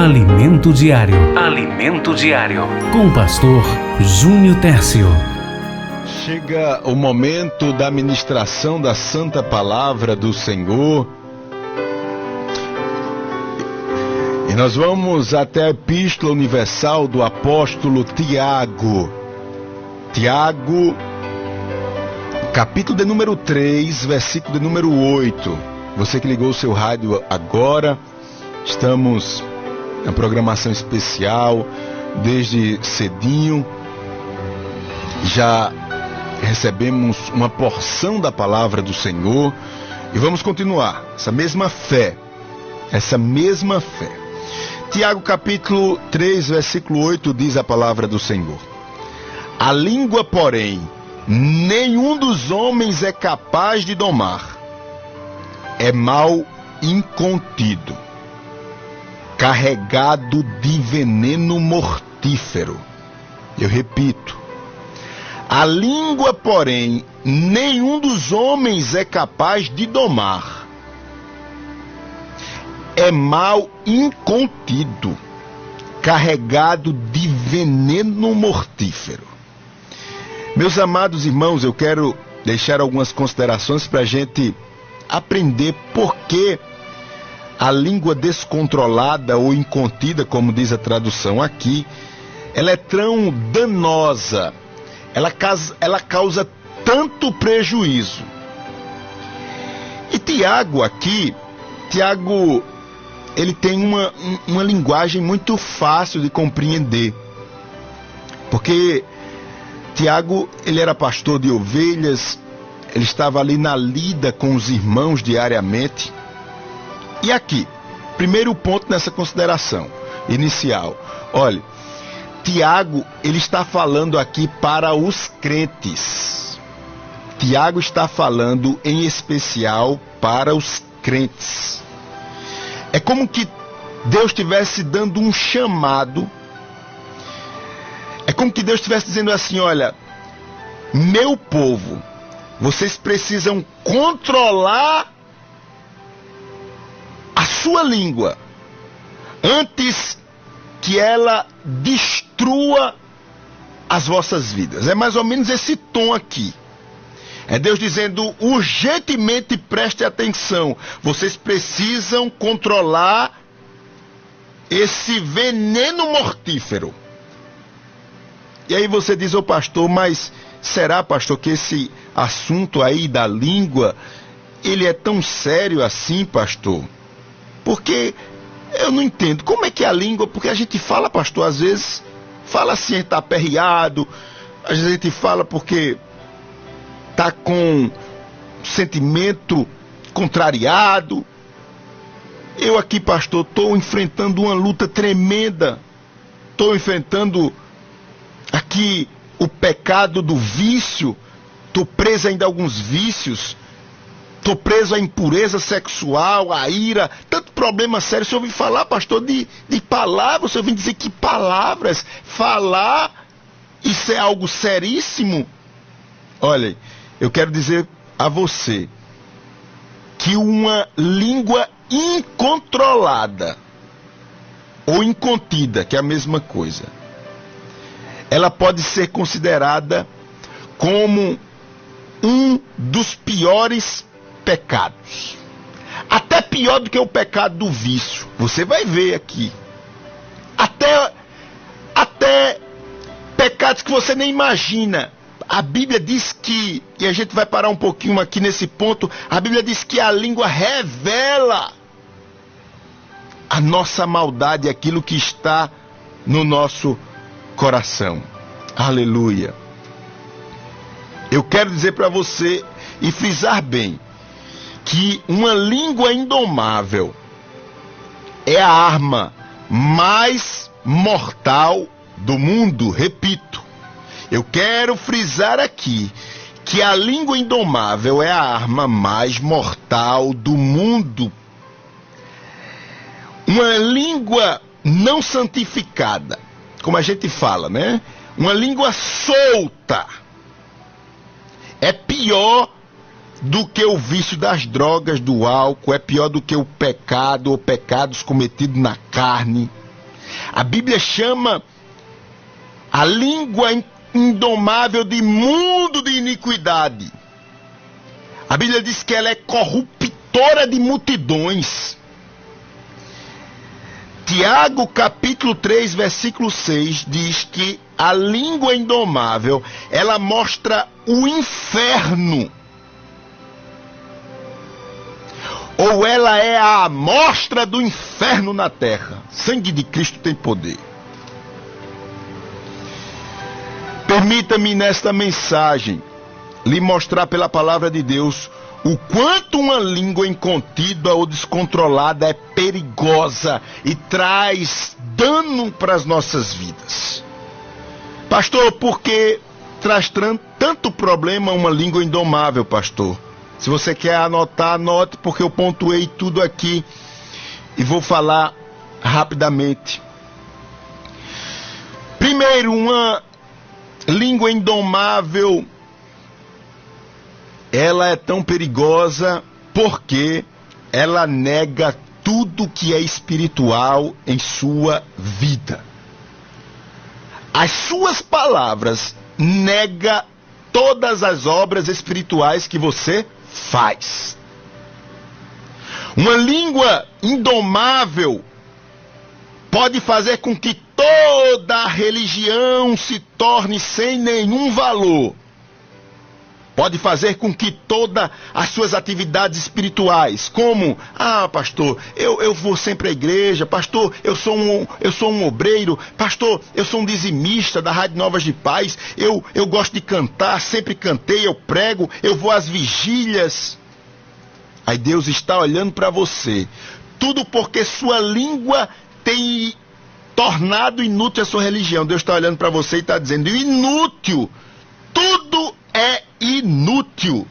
Alimento Diário. Alimento Diário. Com o pastor Júnior Tércio. Chega o momento da ministração da Santa Palavra do Senhor. E nós vamos até a Epístola Universal do Apóstolo Tiago. Tiago, capítulo de número 3, versículo de número 8. Você que ligou o seu rádio agora, estamos na programação especial, desde cedinho. Já recebemos uma porção da palavra do Senhor e vamos continuar essa mesma fé. Tiago capítulo 3, versículo 8 diz a palavra do Senhor: a língua, porém, nenhum dos homens é capaz de domar. É mal incontido, carregado de veneno mortífero. Eu repito: a língua, porém, nenhum dos homens é capaz de domar. É mal incontido, carregado de veneno mortífero. Meus amados irmãos, eu quero deixar algumas considerações para a gente aprender por que a língua descontrolada ou incontida, como diz a tradução aqui, ela é tão danosa, ela causa tanto prejuízo. E Tiago aqui, ele tem uma linguagem muito fácil de compreender, porque Tiago, ele era pastor de ovelhas, ele estava ali na lida com os irmãos diariamente. E aqui, primeiro ponto nessa consideração inicial. Olha, Tiago, ele está falando aqui para os crentes. Tiago está falando em especial para os crentes. É como que Deus estivesse dando um chamado. É como que Deus estivesse dizendo assim: olha, meu povo, vocês precisam controlar a sua língua antes que ela destrua as vossas vidas. É mais ou menos esse tom aqui. É Deus dizendo: urgentemente preste atenção, vocês precisam controlar esse veneno mortífero. E aí você diz: ô pastor, mas será, pastor, que esse assunto aí da língua, ele é tão sério assim, pastor? Porque eu não entendo, como é que é a língua? Porque a gente fala, pastor, às vezes fala assim, a gente tá aperreado, às vezes a gente fala porque tá com sentimento contrariado. Eu aqui, pastor, estou enfrentando uma luta tremenda, estou enfrentando aqui o pecado do vício, estou preso ainda a alguns vícios, estou preso à impureza sexual, à ira, tanto problema sério. Você ouviu falar, pastor, de palavras, você ouviu dizer que palavras, falar, isso é algo seríssimo. Olha, eu quero dizer a você que uma língua incontrolada ou incontida, que é a mesma coisa, ela pode ser considerada como um dos piores pecados. Até pior do que o pecado do vício. Você vai ver aqui. Até pecados que você nem imagina. A Bíblia diz que, e a gente vai parar um pouquinho aqui nesse ponto, a Bíblia diz que a língua revela a nossa maldade, aquilo que está no nosso coração. Aleluia. Eu quero dizer para você e frisar bem que uma língua indomável é a arma mais mortal do mundo. Repito, eu quero frisar aqui que a língua indomável é a arma mais mortal do mundo. Uma língua não santificada, como a gente fala, né? Uma língua solta é pior do que o vício das drogas, do álcool, é pior do que o pecado ou pecados cometidos na carne. A Bíblia chama a língua indomável de mundo de iniquidade. A Bíblia diz que ela é corruptora de multidões. Tiago capítulo 3, versículo 6 diz que a língua indomável, ela mostra o inferno. Ou ela é a amostra do inferno na terra. Sangue de Cristo tem poder. Permita-me nesta mensagem lhe mostrar pela palavra de Deus o quanto uma língua incontida ou descontrolada é perigosa e traz dano para as nossas vidas. Pastor, por que traz tanto problema uma língua indomável, pastor? Se você quer anotar, anote, porque eu pontuei tudo aqui e vou falar rapidamente. Primeiro, uma língua indomável, ela é tão perigosa porque ela nega tudo que é espiritual em sua vida. As suas palavras negam todas as obras espirituais que você faz. Uma língua indomável pode fazer com que toda a religião se torne sem nenhum valor. Pode fazer com que todas as suas atividades espirituais, como, pastor, eu vou sempre à igreja, pastor, eu sou um obreiro, pastor, eu sou um dizimista da Rádio Novas de Paz, eu gosto de cantar, sempre cantei, eu prego, eu vou às vigílias. Aí Deus está olhando para você, tudo porque sua língua tem tornado inútil a sua religião. Deus está olhando para você e está dizendo, inútil, tudo é inútil.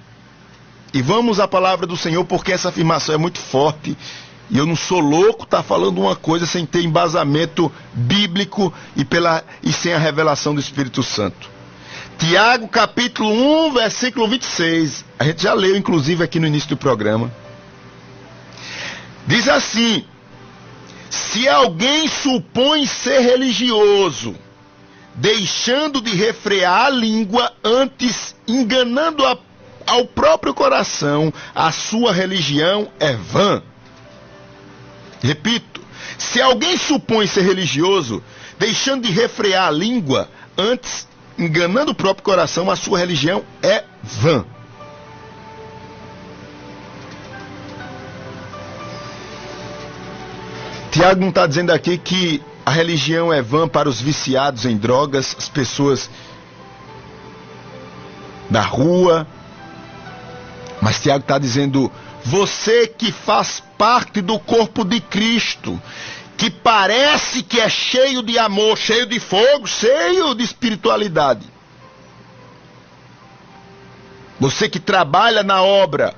E vamos à palavra do Senhor, porque essa afirmação é muito forte. E eu não sou louco, tá falando uma coisa sem ter embasamento bíblico e sem a revelação do Espírito Santo. Tiago capítulo 1, versículo 26. A gente já leu, inclusive, aqui no início do programa. Diz assim: se alguém supõe ser religioso, deixando de refrear a língua, antes enganando ao próprio coração, a sua religião é vã. Repito, se alguém supõe ser religioso, deixando de refrear a língua, antes enganando o próprio coração, a sua religião é vã. Tiago não está dizendo aqui que a religião é vã para os viciados em drogas, as pessoas da rua. Mas Tiago está dizendo, você que faz parte do corpo de Cristo, que parece que é cheio de amor, cheio de fogo, cheio de espiritualidade. Você que trabalha na obra,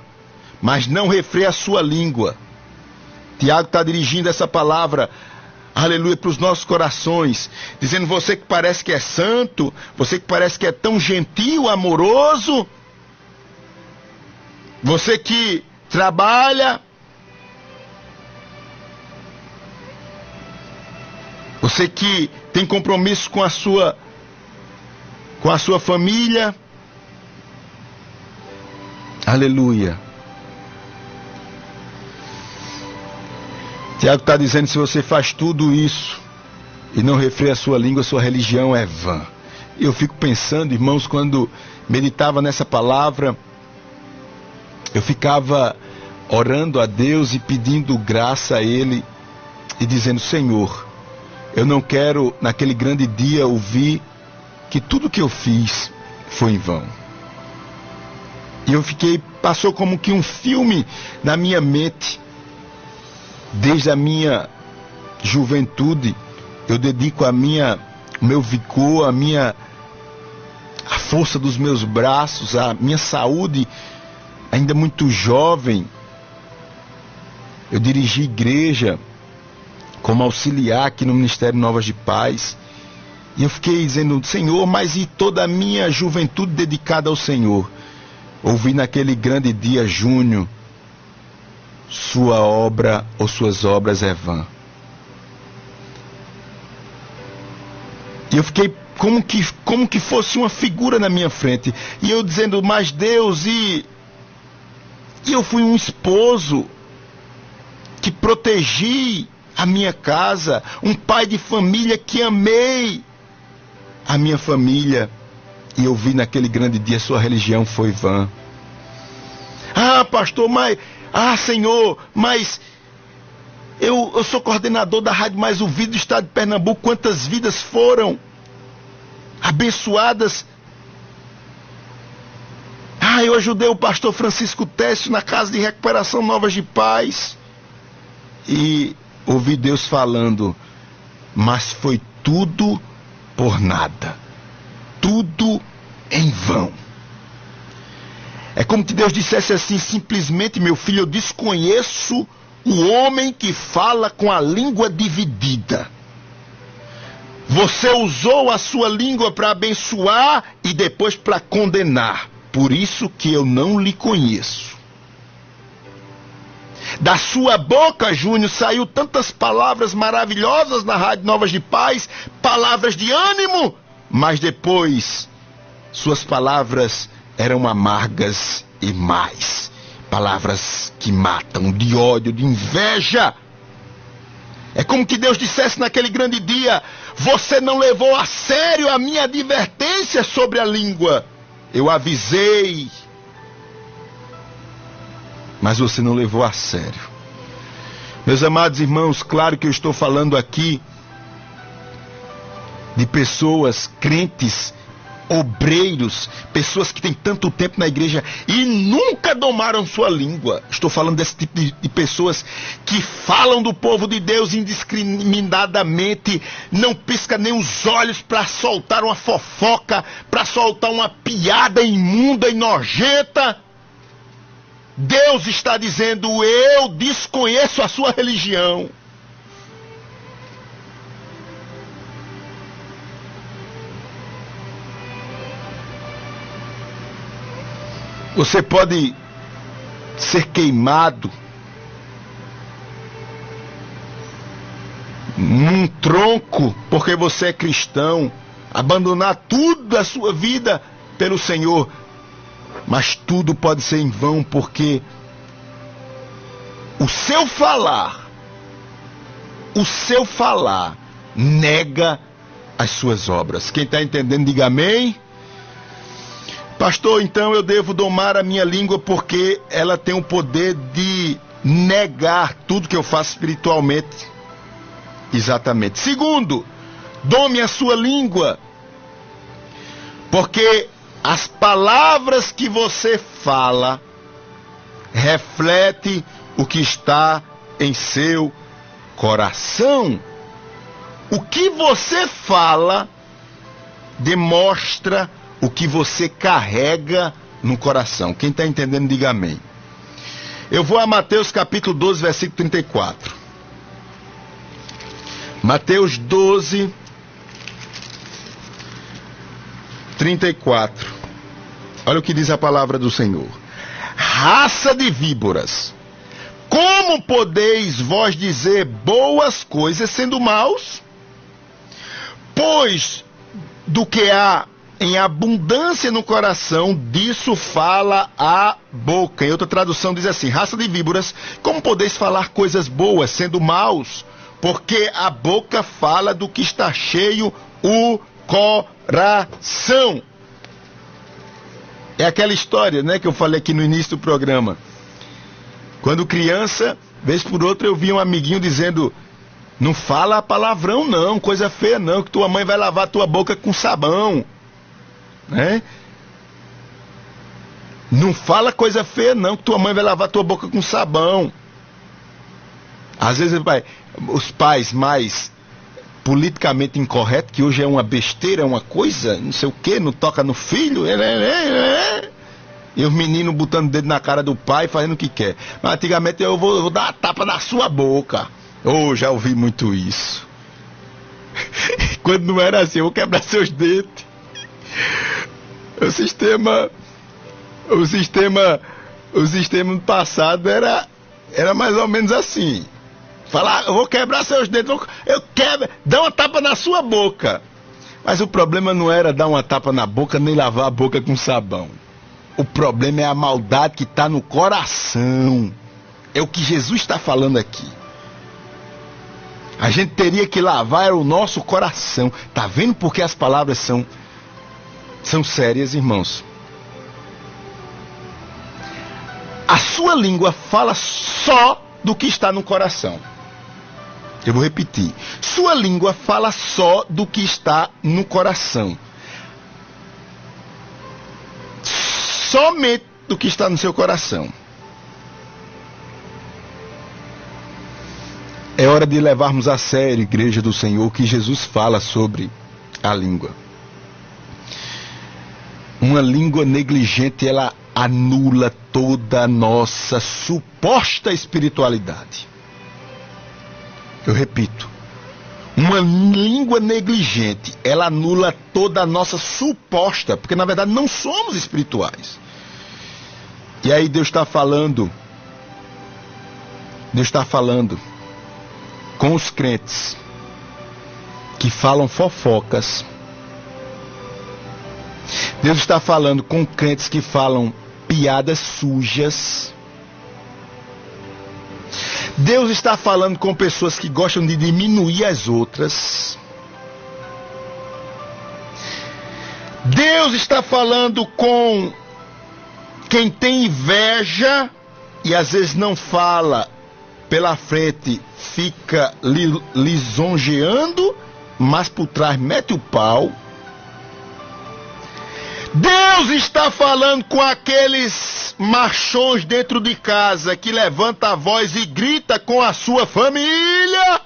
mas não refreia a sua língua. Tiago está dirigindo essa palavra, aleluia, para os nossos corações, dizendo, você que parece que é santo, você que parece que é tão gentil, amoroso, você que trabalha, você que tem compromisso com a sua família, aleluia. Tiago está dizendo, se você faz tudo isso e não refreia a sua língua, sua religião é vã. Eu fico pensando, irmãos, quando meditava nessa palavra, eu ficava orando a Deus e pedindo graça a Ele e dizendo, Senhor, eu não quero naquele grande dia ouvir que tudo que eu fiz foi em vão. E passou como que um filme na minha mente. Desde a minha juventude, eu dedico o meu vigor, a força dos meus braços, a minha saúde, ainda muito jovem. Eu dirigi igreja como auxiliar aqui no Ministério Novas de Paz. E eu fiquei dizendo, Senhor, mas e toda a minha juventude dedicada ao Senhor? Ouvi naquele grande dia, junho, sua obra ou suas obras é vã. E eu fiquei como que fosse uma figura na minha frente. E eu dizendo, mas Deus, e eu fui um esposo que protegi a minha casa, um pai de família que amei a minha família. E eu vi naquele grande dia, sua religião foi vã. Ah, pastor, Senhor, mas eu sou coordenador da rádio mais ouvida do estado de Pernambuco. Quantas vidas foram abençoadas? Ah, eu ajudei o pastor Francisco Técio na casa de recuperação Novas de Paz. E ouvi Deus falando, mas foi tudo por nada. Tudo em vão. É como que Deus dissesse assim, simplesmente, meu filho, eu desconheço o homem que fala com a língua dividida. Você usou a sua língua para abençoar e depois para condenar. Por isso que eu não lhe conheço. Da sua boca, Júnior, saiu tantas palavras maravilhosas na Rádio Novas de Paz, palavras de ânimo, mas depois suas palavras eram amargas e mais. Palavras que matam, de ódio, de inveja. É como que Deus dissesse naquele grande dia, você não levou a sério a minha advertência sobre a língua. Eu avisei, mas você não levou a sério. Meus amados irmãos, claro que eu estou falando aqui de pessoas crentes, obreiros, pessoas que têm tanto tempo na igreja e nunca domaram sua língua. Estou falando desse tipo de pessoas que falam do povo de Deus indiscriminadamente, não pisca nem os olhos para soltar uma fofoca, para soltar uma piada imunda e nojenta. Deus está dizendo, eu desconheço a sua religião. Você pode ser queimado num tronco porque você é cristão, abandonar tudo da sua vida pelo Senhor, mas tudo pode ser em vão porque o seu falar nega as suas obras. Quem está entendendo, diga amém. Pastor, então eu devo domar a minha língua porque ela tem o poder de negar tudo que eu faço espiritualmente. Exatamente. Segundo, dome a sua língua, porque as palavras que você fala refletem o que está em seu coração. O que você fala demonstra o que você carrega no coração. Quem está entendendo, diga amém. Eu vou a Mateus capítulo 12, versículo 34. Mateus 12, 34. Olha o que diz a palavra do Senhor. Raça de víboras, como podeis vós dizer boas coisas sendo maus? Pois do que há em abundância no coração, disso fala a boca. Em outra tradução diz assim, raça de víboras, como podeis falar coisas boas sendo maus? Porque a boca fala do que está cheio o coração. É aquela história, né, que eu falei aqui no início do programa. Quando criança, vez por outra eu vi um amiguinho dizendo, não fala palavrão não, coisa feia não, que tua mãe vai lavar tua boca com sabão. Né? Não fala coisa feia não, que tua mãe vai lavar tua boca com sabão. Às vezes os pais mais politicamente incorretos, que hoje é uma besteira, é uma coisa, não sei o que, não toca no filho, e os meninos botando o dedo na cara do pai, fazendo o que quer. Mas antigamente eu vou dar uma tapa na sua boca. Já ouvi muito isso. Quando não era assim, eu vou quebrar seus dentes. O sistema passado era mais ou menos assim. Falar, eu vou quebrar seus dentes, eu quebro, dá uma tapa na sua boca. Mas o problema não era dar uma tapa na boca nem lavar a boca com sabão. O problema é a maldade que está no coração. É o que Jesus está falando aqui. A gente teria que lavar o nosso coração. Tá vendo porque as palavras são sérias, irmãos? A sua língua fala só do que está no coração. Eu vou repetir. Sua língua fala só do que está no coração. Somente do que está no seu coração. É hora de levarmos a sério, Igreja do Senhor, o que Jesus fala sobre a língua. Uma língua negligente, ela anula toda a nossa suposta espiritualidade. Eu repito. Uma língua negligente, ela anula toda a nossa suposta, porque na verdade não somos espirituais. E aí Deus está falando com os crentes que falam fofocas. Deus está falando com crentes que falam piadas sujas. Deus está falando com pessoas que gostam de diminuir as outras. Deus está falando com quem tem inveja e às vezes não fala pela frente, fica lisonjeando, mas por trás mete o pau. Deus está falando com aqueles machões dentro de casa que levanta a voz e grita com a sua família.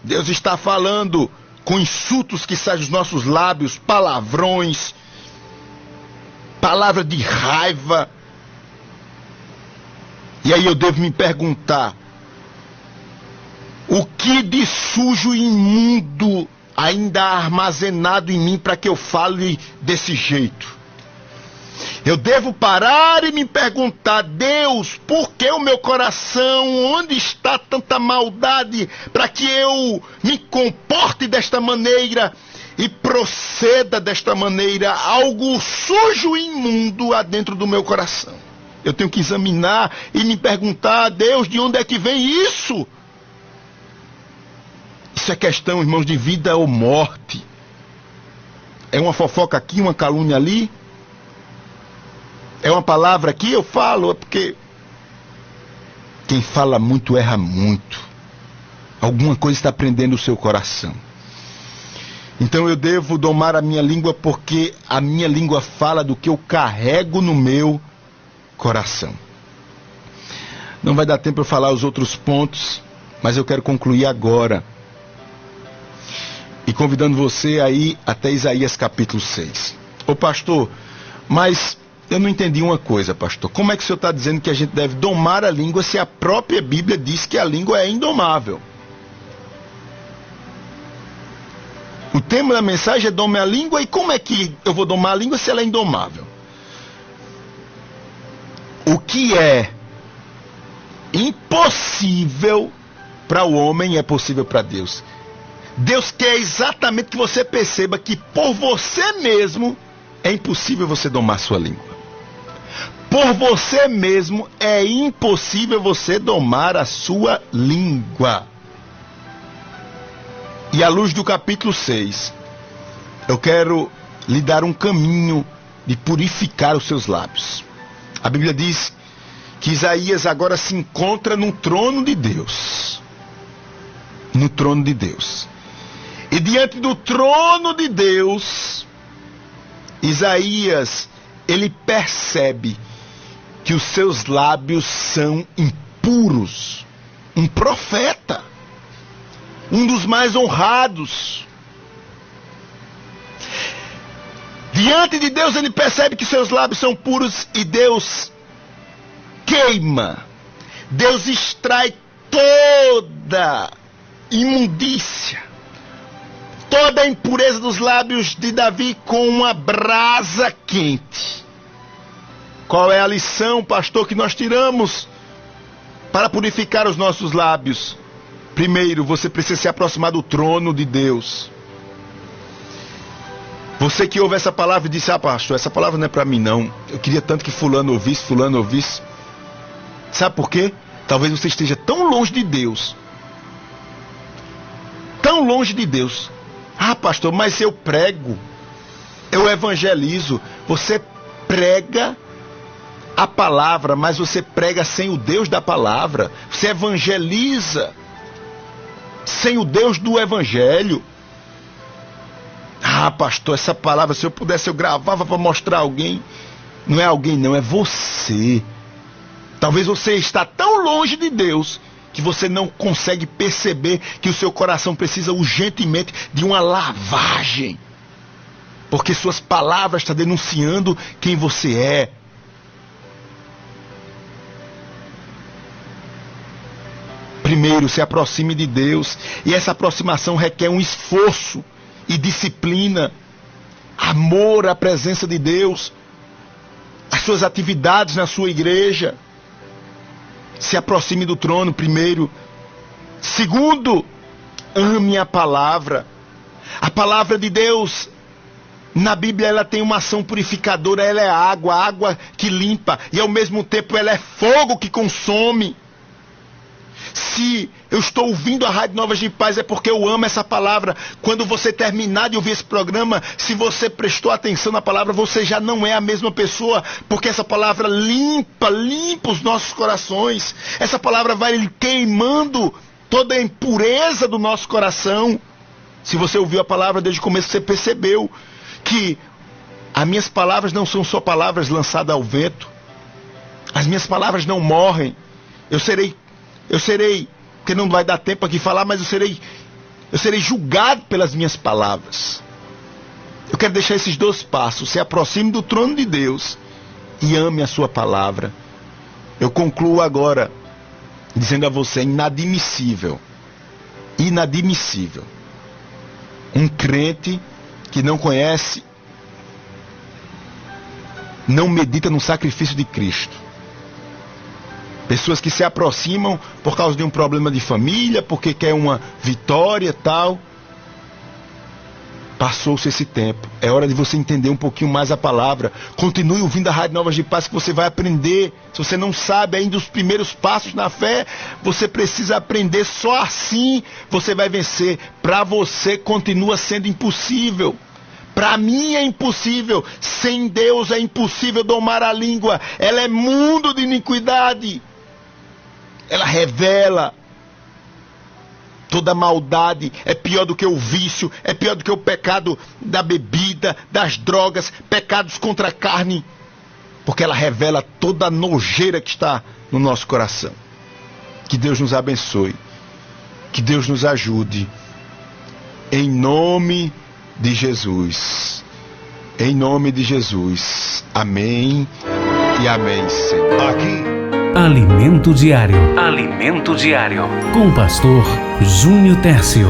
Deus está falando com insultos que saem dos nossos lábios, palavrões, palavra de raiva. E aí eu devo me perguntar, o que de sujo e imundo ainda há armazenado em mim para que eu fale desse jeito? Eu devo parar e me perguntar, Deus, por que o meu coração, onde está tanta maldade para que eu me comporte desta maneira e proceda desta maneira? Algo sujo e imundo há dentro do meu coração. Eu tenho que examinar e me perguntar, Deus, de onde é que vem isso? Isso é questão, irmãos, de vida ou morte. É uma fofoca aqui, uma calúnia ali. É uma palavra aqui, eu falo, é porque quem fala muito erra muito. Alguma coisa está prendendo o seu coração. Então eu devo domar a minha língua, porque a minha língua fala do que eu carrego no meu coração. Não vai dar tempo para eu falar os outros pontos, mas eu quero concluir agora. E convidando você aí até Isaías capítulo 6. Ô pastor, mas eu não entendi uma coisa, pastor. Como é que o senhor está dizendo que a gente deve domar a língua se a própria Bíblia diz que a língua é indomável? O tema da mensagem é dome a língua, e como é que eu vou domar a língua se ela é indomável? O que é impossível para o homem é possível para Deus. Deus quer exatamente que você perceba que por você mesmo é impossível você domar sua língua. Por você mesmo é impossível você domar a sua língua. E à luz do capítulo 6, eu quero lhe dar um caminho de purificar os seus lábios. A Bíblia diz que Isaías agora se encontra no trono de Deus. No trono de Deus. E diante do trono de Deus, Isaías, ele percebe que os seus lábios são impuros. Um profeta, um dos mais honrados. Diante de Deus ele percebe que seus lábios são puros e Deus queima. Deus extrai toda imundícia, toda a impureza dos lábios de Davi com uma brasa quente. Qual é a lição, pastor, que nós tiramos para purificar os nossos lábios? Primeiro, você precisa se aproximar do trono de Deus. Você que ouve essa palavra e disse: ah, pastor, essa palavra não é para mim não. Eu queria tanto que fulano ouvisse. Sabe por quê? Talvez você esteja tão longe de Deus. Tão longe de Deus. Ah, pastor, mas eu prego. Eu evangelizo. Você prega a palavra, mas você prega sem o Deus da palavra. Você evangeliza sem o Deus do evangelho. Ah, pastor, essa palavra, se eu pudesse, eu gravava para mostrar a alguém. Não é alguém não, é você. Talvez você está tão longe de Deus que você não consegue perceber que o seu coração precisa urgentemente de uma lavagem. Porque suas palavras estão denunciando quem você é. Primeiro, se aproxime de Deus. E essa aproximação requer um esforço e disciplina. Amor à presença de Deus. As suas atividades na sua igreja. Se aproxime do trono, primeiro. Segundo, ame a palavra. A palavra de Deus, na Bíblia, ela tem uma ação purificadora. Ela é água que limpa. E ao mesmo tempo ela é fogo que consome. Se eu estou ouvindo a Rádio Novas de Paz, é porque eu amo essa palavra. Quando você terminar de ouvir esse programa, se você prestou atenção na palavra, você já não é a mesma pessoa, porque essa palavra limpa os nossos corações. Essa palavra vai queimando toda a impureza do nosso coração. Se você ouviu a palavra desde o começo, você percebeu que as minhas palavras não são só palavras lançadas ao vento. As minhas palavras não morrem. Eu serei, porque não vai dar tempo aqui falar, mas eu serei julgado pelas minhas palavras. Eu quero deixar esses 2 passos: se aproxime do trono de Deus e ame a sua palavra. Eu concluo agora dizendo a você: inadmissível um crente que não conhece, não medita no sacrifício de Cristo. Pessoas que se aproximam por causa de um problema de família, porque quer uma vitória e tal. Passou-se esse tempo. É hora de você entender um pouquinho mais a palavra. Continue ouvindo a Rádio Novas de Paz, que você vai aprender. Se você não sabe ainda os primeiros passos na fé, você precisa aprender. Só assim você vai vencer. Para você continua sendo impossível. Para mim é impossível. Sem Deus é impossível domar a língua. Ela é mundo de iniquidade. Ela revela toda maldade. É pior do que o vício, é pior do que o pecado da bebida, das drogas, pecados contra a carne, porque ela revela toda a nojeira que está no nosso coração. Que Deus nos abençoe, que Deus nos ajude, em nome de Jesus. Em nome de Jesus. Amém e amém, Senhor. Aqui, Alimento Diário. Alimento Diário. Com o pastor Júnior Tércio.